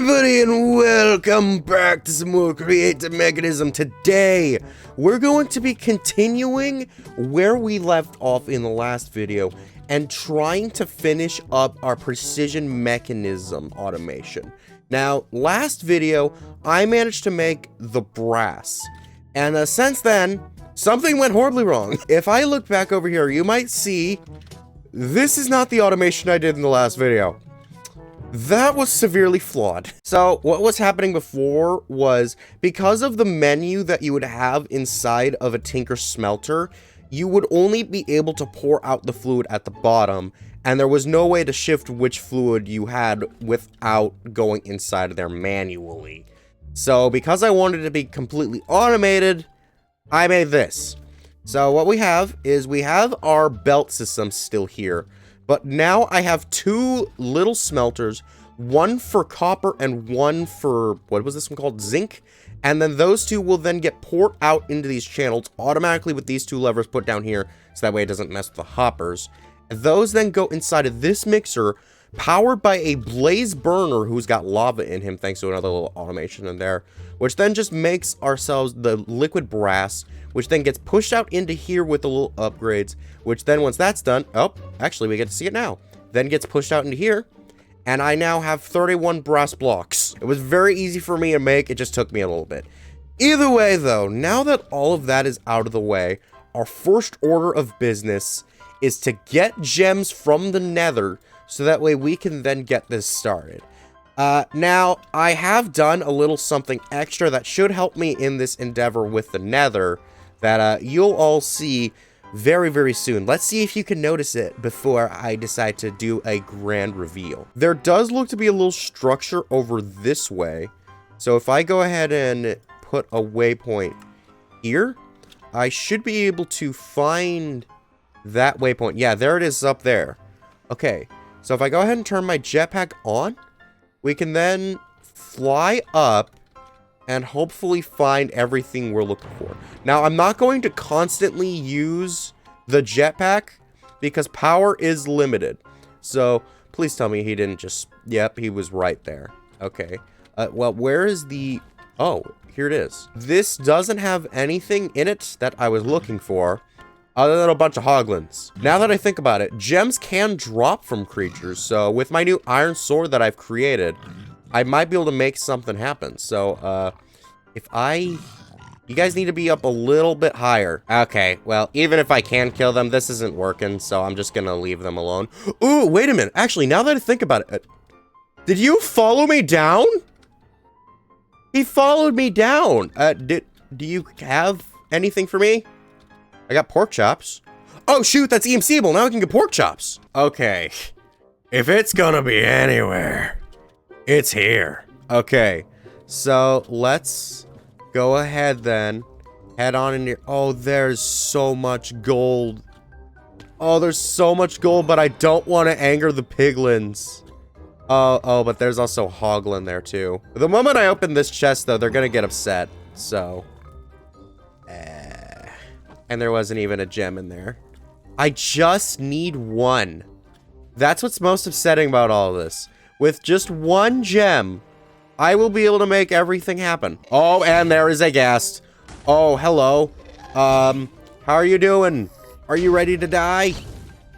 everybody, and welcome back to some more Creative Mechanism. Today, we're going to be continuing where we left off in the last video and trying to finish up our precision mechanism automation. Now, last video, I managed to make the brass, and since then, something went horribly wrong. If I look back over here, you might see this is not the automation I did in the last video. That was severely flawed. So what was happening before was, because of the menu that you would have inside of a Tinker smelter, you would only be able to pour out the fluid at the bottom, and there was no way to shift which fluid you had without going inside of there manually. So because I wanted it to be completely automated, I made this. So what we have is we have our belt system still here. But now I have two little smelters, one for copper and one for, what was this one called? Zinc. And then those two will then get poured out into these channels automatically with these two levers put down here, so that way it doesn't mess with the hoppers. And those then go inside of this mixer, powered by a blaze burner who's got lava in him, thanks to another little automation in there, which then just makes ourselves the liquid brass, which then gets pushed out into here with the little upgrades, which then once that's done, oh, actually we get to see it now, then gets pushed out into here, and I now have 31 brass blocks. It was very easy for me to make, it just took me a little bit. Either way though, now that all of that is out of the way, our first order of business is to get gems from the nether, so that way we can then get this started. Now, I have done a little something extra that should help me in this endeavor with the nether, that you'll all see very, very soon. Let's see if you can notice it before I decide to do a grand reveal. There does look to be a little structure over this way. So if I go ahead and put a waypoint here, I should be able to find that waypoint. Yeah, there it is up there. Okay, so if I go ahead and turn my jetpack on, we can then fly up and hopefully find everything we're looking for. Now, I'm not going to constantly use the jetpack because power is limited. So, please tell me he didn't just... Yep, he was right there. Okay. Well, where is the... Oh, here it is. This doesn't have anything in it that I was looking for, other than a bunch of hoglins. Now that I think about it, gems can drop from creatures. So, with my new iron sword that I've created, I might be able to make something happen. So, you guys need to be up a little bit higher. Okay, well, even if I can kill them, this isn't working, so I'm just gonna leave them alone. Ooh, wait a minute. Actually, now that I think about it, did you follow me down? He followed me down. Do you have anything for me? I got pork chops. Oh, shoot, that's EMCable. Now I can get pork chops. Okay. If it's gonna be anywhere, it's here. Okay, so let's go ahead then. Head on in here. Oh, there's so much gold. Oh, there's so much gold, but I don't want to anger the piglins. Oh, but there's also hoglin there too. The moment I open this chest, though, they're gonna get upset. So, and there wasn't even a gem in there. I just need one. That's what's most upsetting about all of this. With just one gem, I will be able to make everything happen. Oh, and there is a ghast. Oh, hello. How are you doing? Are you ready to die?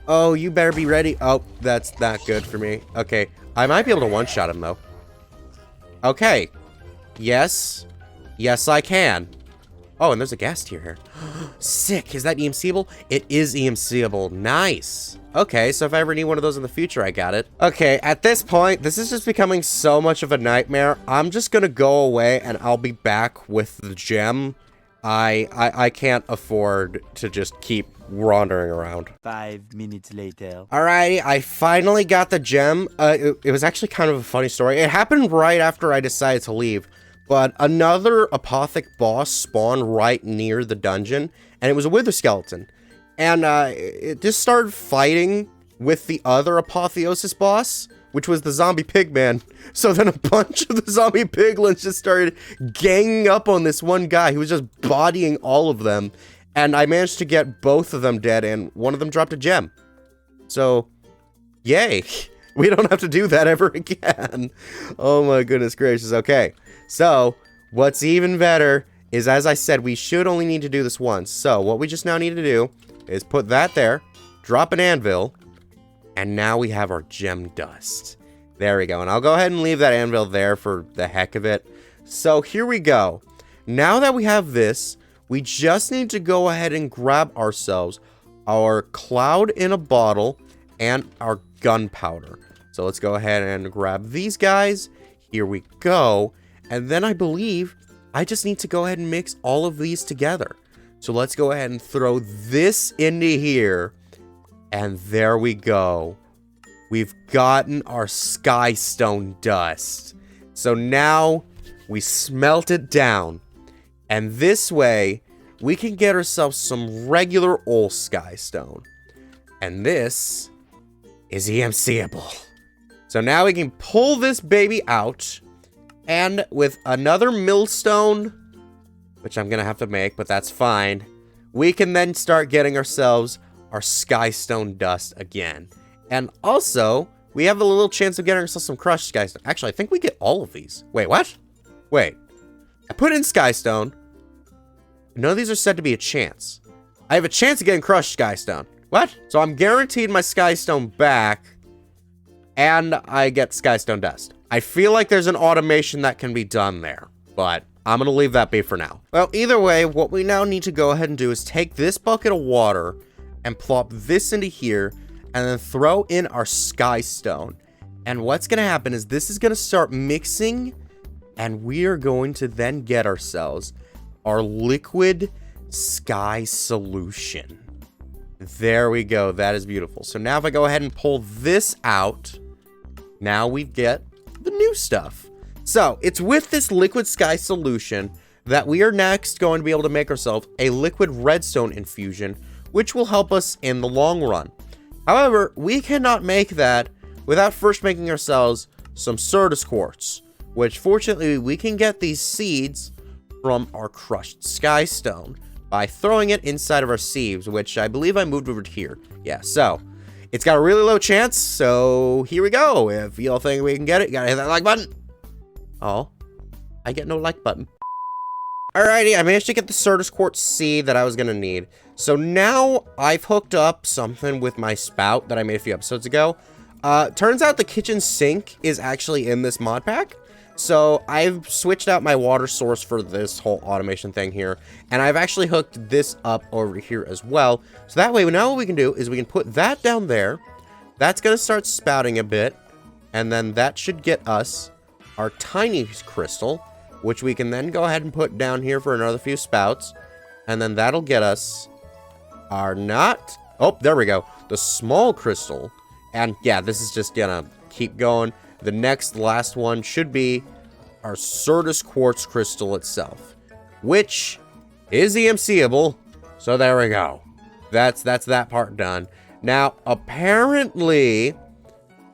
Oh, you better be ready. Oh, that's not good for me. Okay, I might be able to one-shot him, though. Okay. Yes. Yes, I can. Oh, and there's a ghast here. Sick. Is that EMCable? It is EMCable. Nice. Okay, so if I ever need one of those in the future, I got it. Okay, at this point, this is just becoming so much of a nightmare. I'm just gonna go away, and I'll be back with the gem. I can't afford to just keep wandering around. 5 minutes later. Alrighty, I finally got the gem. It was actually kind of a funny story. It happened right after I decided to leave. But another apothic boss spawned right near the dungeon, and it was a wither skeleton. And it just started fighting with the other apotheosis boss, which was the zombie pigman. So then a bunch of the zombie piglins just started ganging up on this one guy who was just bodying all of them. And I managed to get both of them dead, and one of them dropped a gem. So, yay. We don't have to do that ever again. Oh my goodness gracious. Okay, so what's even better is, as I said, we should only need to do this once. So what we just now need to do is put that there, drop an anvil, and now we have our gem dust. There we go. And I'll go ahead and leave that anvil there for the heck of it. So here we go. Now that we have this, we just need to go ahead and grab ourselves our cloud in a bottle and our gunpowder. So let's go ahead and grab these guys. Here we go. And then I believe I just need to go ahead and mix all of these together. So let's go ahead and throw this into here. And there we go. We've gotten our sky stone dust. So now we smelt it down. And this way, we can get ourselves some regular old sky stone. And this is EMCable. So now we can pull this baby out. And with another millstone, which I'm going to have to make, but that's fine, we can then start getting ourselves our sky stone dust again. And also, we have a little chance of getting ourselves some crushed sky stone. Actually, I think we get all of these. Wait, what? Wait. I put in sky stone. None of these are said to be a chance. I have a chance of getting crushed sky stone. What? So I'm guaranteed my sky stone back, and I get sky stone dust. I feel like there's an automation that can be done there, but I'm going to leave that be for now. Well, either way, what we now need to go ahead and do is take this bucket of water and plop this into here, and then throw in our sky stone. And what's going to happen is this is going to start mixing, and we are going to then get ourselves our liquid sky solution. There we go. That is beautiful. So now if I go ahead and pull this out, now we get the new stuff. So it's with this liquid sky solution that we are next going to be able to make ourselves a liquid redstone infusion, which will help us in the long run. However, we cannot make that without first making ourselves some Certus quartz, which fortunately we can get these seeds from our crushed sky stone by throwing it inside of our sieves, which I believe I moved over to here. Yeah, so it's got a really low chance, so here we go. If y'all think we can get it, you gotta hit that like button. Oh, I get no like button. Alrighty, I managed to get the Certus quartz seed that I was gonna need. So now I've hooked up something with my spout that I made a few episodes ago. Turns out the kitchen sink is actually in this mod pack. So I've switched out my water source for this whole automation thing here. And I've actually hooked this up over here as well. So that way, now what we can do is we can put that down there. That's going to start spouting a bit. And then that should get us our tiny crystal, which we can then go ahead and put down here for another few spouts. And then that'll get us our not... Oh, there we go. The small crystal. And yeah, this is just gonna keep going. The next last one should be our Certus quartz crystal itself, which is EMCable. So there we go. That's that part done. Now, apparently,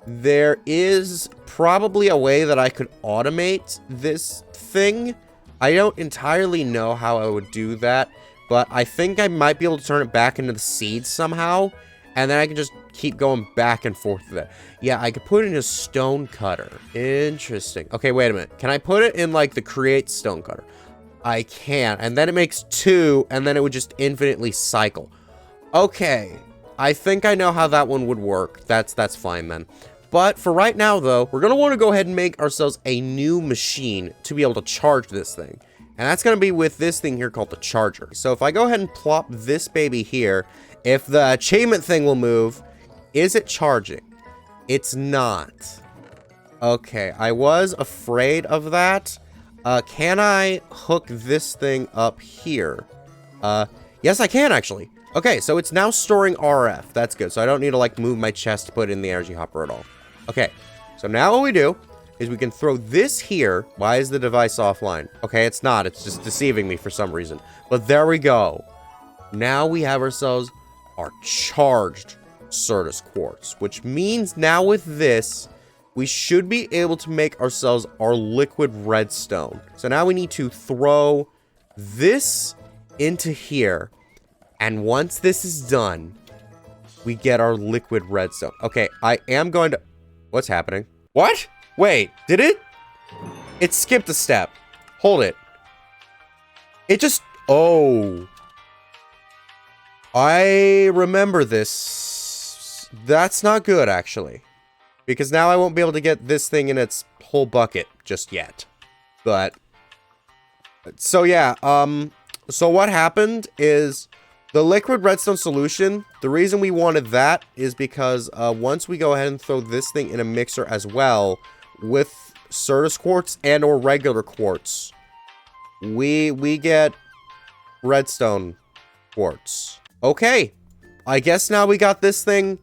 there is probably a way that I could automate this thing. I don't entirely know how I would do that, but I think I might be able to turn it back into the seeds somehow, and then I can just keep going back and forth with it. Yeah, I could put it in a stone cutter. Interesting. Okay, wait a minute. Can I put it in, like, the create stone cutter? I can, and then it makes 2, and then it would just infinitely cycle. Okay, I think I know how that one would work. That's fine then. But for right now, though, we're going to want to go ahead and make ourselves a new machine to be able to charge this thing. And that's going to be with this thing here called the charger. So if I go ahead and plop this baby here, if the achievement thing will move, is it charging? It's not. Okay, I was afraid of that. Can I hook this thing up here? Yes, I can actually. Okay, so it's now storing RF. That's good. So I don't need to like move my chest to put in the energy hopper at all. Okay, so now what we do is we can throw this here. Why is the device offline? Okay, it's not. It's just deceiving me for some reason. But there we go. Now we have ourselves our charged Certus quartz, which means now with this, we should be able to make ourselves our liquid redstone. So now we need to throw this into here. And once this is done, we get our liquid redstone. Okay, I am going to... What's happening? What? Wait, did it? It skipped a step. Hold it. It just... Oh. I remember this. That's not good, actually. Because now I won't be able to get this thing in its whole bucket just yet. But... So yeah, so what happened is the liquid redstone solution, the reason we wanted that is because once we go ahead and throw this thing in a mixer as well with Certus quartz and or regular quartz, we get redstone quartz. Okay, I guess now we got this thing.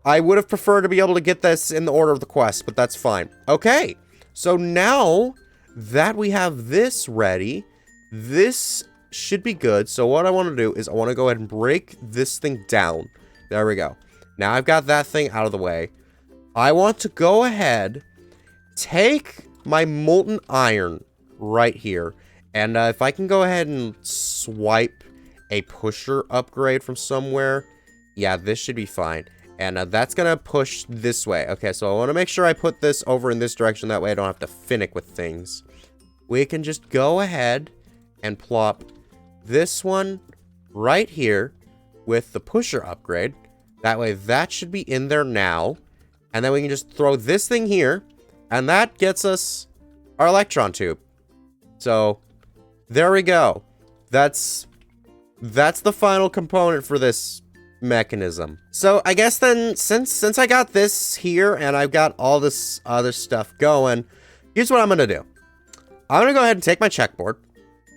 I would have preferred to be able to get this in the order of the quest, but that's fine. Okay, so now that we have this ready, this should be good. So what I want to do is I want to go ahead and break this thing down. There we go. Now I've got that thing out of the way. I want to go ahead, take my molten iron right here, and if I can go ahead and swipe a pusher upgrade from somewhere, yeah, this should be fine. And that's gonna push this way. Okay, so I want to make sure I put this over in this direction. That way I don't have to finick with things. We can just go ahead and plop this one right here with the pusher upgrade. That way that should be in there now. And then we can just throw this thing here. And that gets us our electron tube. So there we go. That's the final component for this mechanism. So I guess then since I got this here and I've got all this other stuff going, here's what I'm gonna do. I'm gonna go ahead and take my checkboard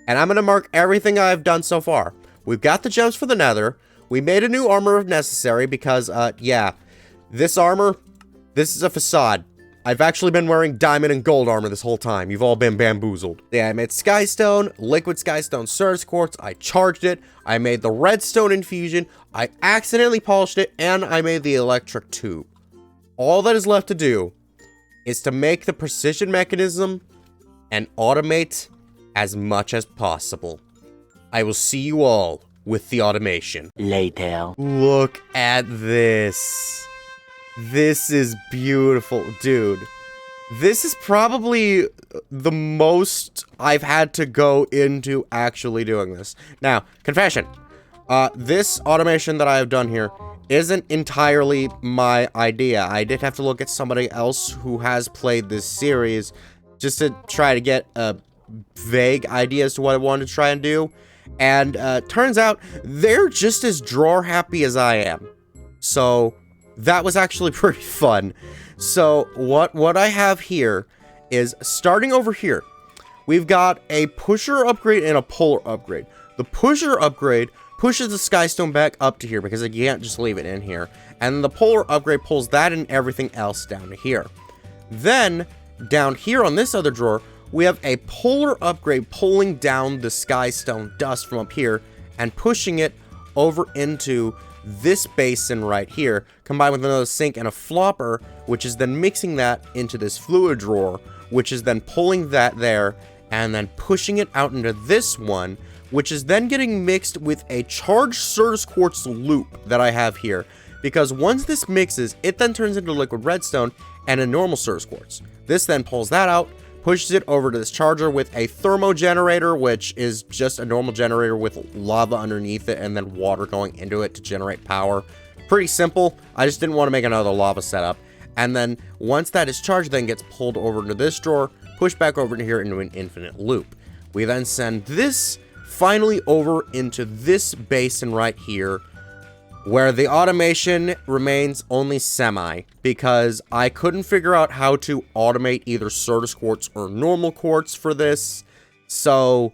and I'm gonna mark everything I've done so far. We've got the gems for the nether. We made a new armor if necessary because yeah, this armor, this is a facade. I've actually been wearing diamond and gold armor this whole time. You've all been bamboozled. Yeah, I made skystone, liquid skystone Certus quartz. I charged it. I made the redstone infusion. I accidentally polished it, and I made the electric tube. All that is left to do is to make the precision mechanism and automate as much as possible. I will see you all with the automation. Later. Look at this. This is beautiful, dude. This is probably the most I've had to go into actually doing this. Now, confession. This automation that I have done here isn't entirely my idea. I did have to look at somebody else who has played this series just to try to get a vague idea as to what I wanted to try and do. And turns out they're just as drawer happy as I am. So that was actually pretty fun. So what I have here is starting over here. We've got a pusher upgrade and a polar upgrade. The pusher upgrade pushes the skystone back up to here because I can't just leave it in here. And the polar upgrade pulls that and everything else down to here. Then down here on this other drawer, we have a polar upgrade pulling down the skystone dust from up here and pushing it over into this basin right here, combined with another sink and a flopper, which is then mixing that into this fluid drawer, which is then pulling that there and then pushing it out into this one, which is then getting mixed with a charged Certus quartz loop that I have here. Because once this mixes, it then turns into liquid redstone and a normal Certus quartz. This then pulls that out, pushes it over to this charger with a thermo generator, which is just a normal generator with lava underneath it and then water going into it to generate power. Pretty simple. I just didn't want to make another lava setup. And then once that is charged, then gets pulled over into this drawer, pushed back over to here into an infinite loop. We then send this finally over into this basin right here, where the automation remains only semi, because I couldn't figure out how to automate either Certus quartz or normal quartz for this. So,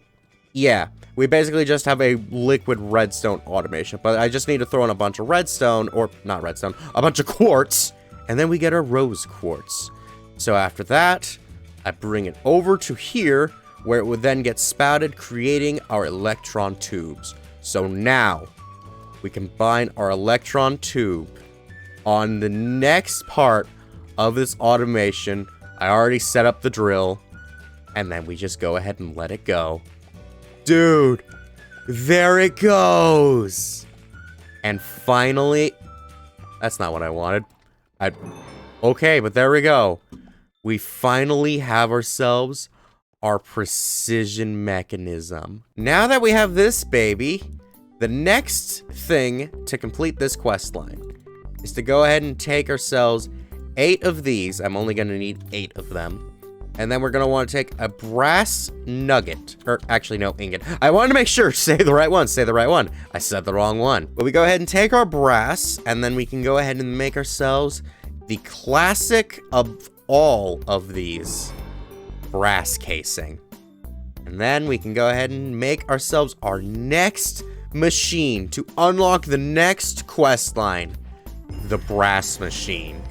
yeah, we basically just have a liquid redstone automation, but I just need to throw in a bunch of redstone, or not redstone, a bunch of quartz, and then we get our rose quartz. So after that, I bring it over to here, where it would then get spouted, creating our electron tubes. So now we combine our electron tube on the next part of this automation. I already set up the drill, and then we just go ahead and let it go. Dude, there it goes. And finally, that's not what I wanted. Okay, but there we go. We finally have ourselves our precision mechanism. Now that we have this baby, the next thing to complete this quest line is to go ahead and take ourselves 8 of these. I'm only gonna need 8 of them. And then we're gonna wanna take a brass nugget, or actually no, ingot. I wanted to make sure, say the right one. I said the wrong one. But we go ahead and take our brass, and then we can go ahead and make ourselves the classic of all of these, brass casing. And then we can go ahead and make ourselves our next machine to unlock the next quest line, the brass machine.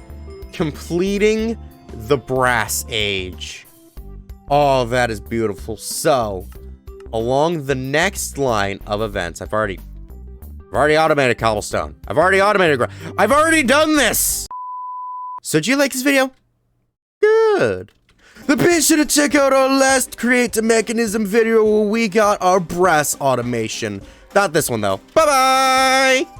Completing the brass age. Oh, that is beautiful. So, along the next line of events, I've already automated cobblestone. I've already done this! So, did you like this video? Good. Then be sure to check out our last Create a Mechanism video where we got our brass automation. Not this one, though. Bye-bye!